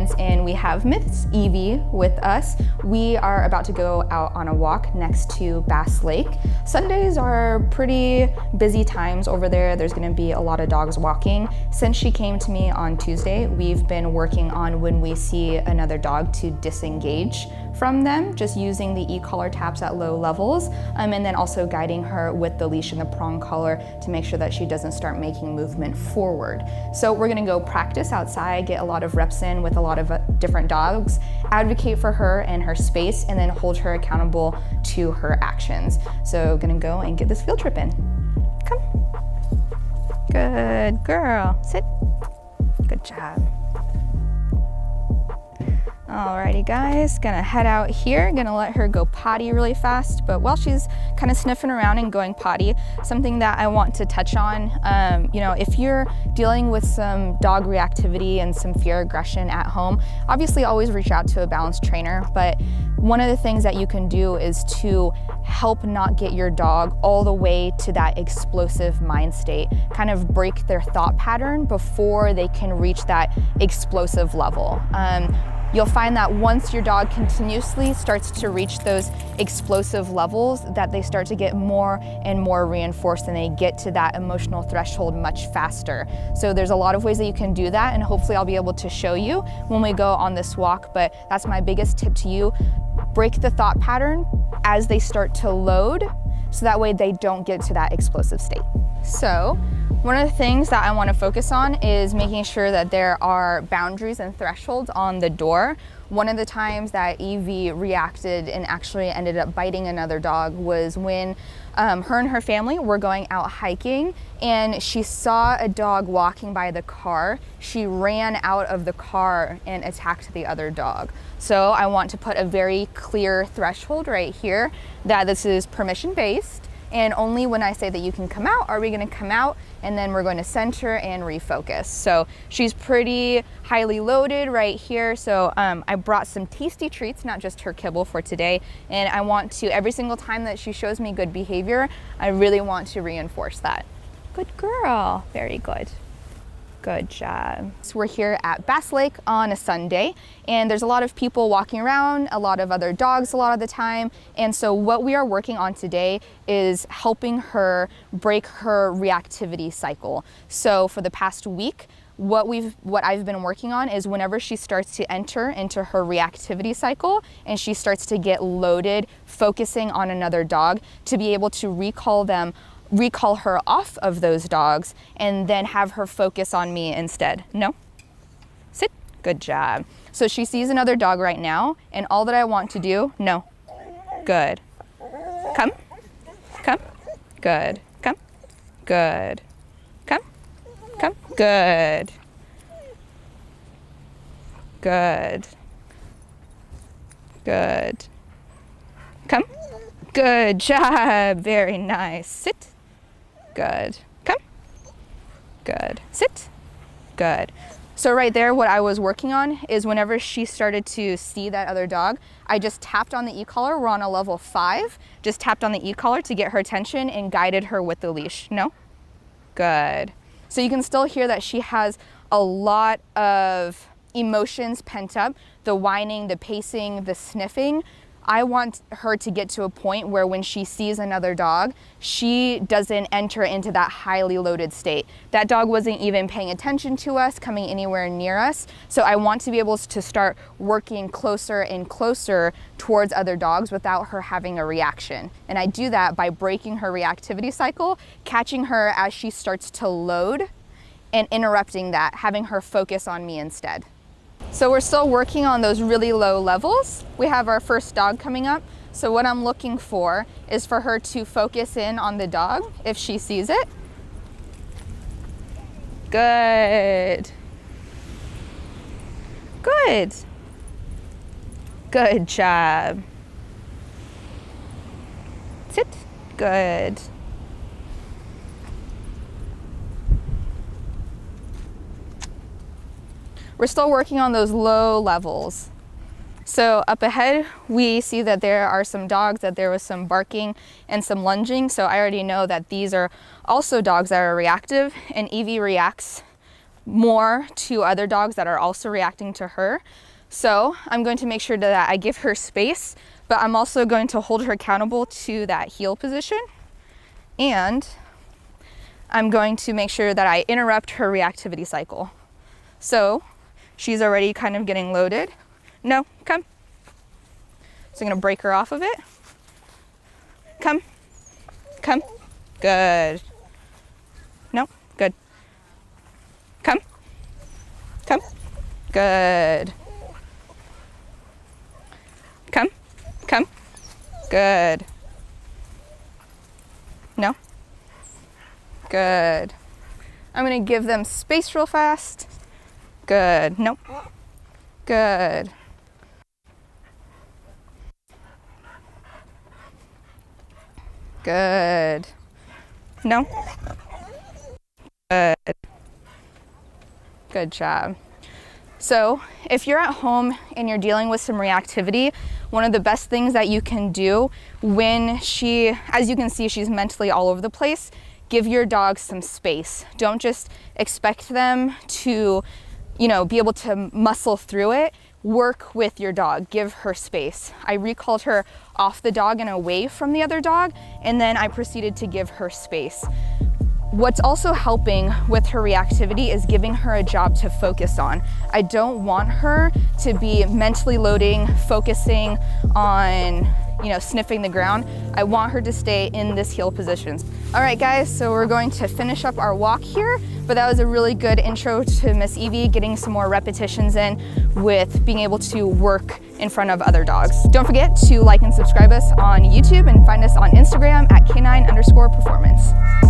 participants, and we have Miss Evie with us. We are about to go out on a walk next to Bass Lake. Sundays are pretty busy times over there. There's going to be a lot of dogs walking. Since she came to me on Tuesday, we've been working on when we see another dog to disengage from them, just using the e-collar taps at low levels, and then also guiding her with the leash and the prong collar to make sure that she doesn't start making movement forward. So we're gonna go practice outside, get a lot of reps in with a lot of different dogs, advocate for her and her space, and then hold her accountable to her actions. So gonna go and get this field trip in. Come. Good girl. Sit. Good job. Alrighty guys, gonna head out here, gonna let her go potty really fast, but while she's kind of sniffing around and going potty, something that I want to touch on, if you're dealing with some dog reactivity and some fear aggression at home, obviously always reach out to a balanced trainer, but one of the things that you can do is to help not get your dog all the way to that explosive mind state, kind of break their thought pattern before they can reach that explosive level. You'll find that once your dog continuously starts to reach those explosive levels, that they start to get more and more reinforced and they get to that emotional threshold much faster. So there's a lot of ways that you can do that, and hopefully I'll be able to show you when we go on this walk, but that's my biggest tip to you. Break the thought pattern as they start to load, so that way they don't get to that explosive state. So one of the things that I want to focus on is making sure that there are boundaries and thresholds on the door. One of the times that Evie reacted and actually ended up biting another dog was when her and her family were going out hiking, and she saw a dog walking by the car. She ran out of the car and attacked the other dog. So I want to put a very clear threshold right here that this is permission-based, and only when I say that you can come out are we going to come out, and then we're going to center and refocus. So she's pretty highly loaded right here. So I brought some tasty treats, not just her kibble for today. And I want to, every single time that she shows me good behavior, I really want to reinforce that. Good girl, very good. Good job. So we're here at Bass Lake on a Sunday, and there's a lot of people walking around, a lot of other dogs a lot of the time. And so what we are working on today is helping her break her reactivity cycle. So for the past week, what I've been working on is whenever she starts to enter into her reactivity cycle and she starts to get loaded, focusing on another dog, to be able to recall her off of those dogs and then have her focus on me instead. No? Sit. Good job. So she sees another dog right now, and all that I want to do, no. Good. Come. Come. Good. Come. Good. Come. Come. Good. Good. Good. Come. Good job. Very nice. Sit. Good. Come. Good. Sit. Good. So right there, what I was working on is whenever she started to see that other dog, I just tapped on the e-collar. We're on a level 5. Just tapped on the e-collar to get her attention and guided her with the leash. No? Good. So you can still hear that she has a lot of emotions pent up, the whining, the pacing, the sniffing. I want her to get to a point where when she sees another dog, she doesn't enter into that highly loaded state. That dog wasn't even paying attention to us, coming anywhere near us. So I want to be able to start working closer and closer towards other dogs without her having a reaction. And I do that by breaking her reactivity cycle, catching her as she starts to load, and interrupting that, having her focus on me instead. So we're still working on those really low levels. We have our first dog coming up. So what I'm looking for is for her to focus in on the dog if she sees it. Good. Good. Good job. Sit. Good. We're still working on those low levels. So up ahead, we see that there are some dogs, that there was some barking and some lunging. So I already know that these are also dogs that are reactive, and Evie reacts more to other dogs that are also reacting to her. So I'm going to make sure that I give her space, but I'm also going to hold her accountable to that heel position. And I'm going to make sure that I interrupt her reactivity cycle. So she's already kind of getting loaded. No, come. So I'm gonna break her off of it. Come, come, good. No, good. Come, come, good. Come, come, good. No, good. I'm gonna give them space real fast. Good, nope, good. Good. No. Good. Good job. So if you're at home and you're dealing with some reactivity, one of the best things that you can do when she, as you can see, she's mentally all over the place, give your dog some space. Don't just expect them to, you know, be able to muscle through it. Work with your dog, give her space. I recalled her off the dog and away from the other dog, and then I proceeded to give her space. What's also helping with her reactivity is giving her a job to focus on. I don't want her to be mentally loading, focusing on, you know, sniffing the ground. I want her to stay in this heel position. All right, guys, so we're going to finish up our walk here, but that was a really good intro to Miss Evie, getting some more repetitions in with being able to work in front of other dogs. Don't forget to like and subscribe us on YouTube and find us on Instagram at canine_performance.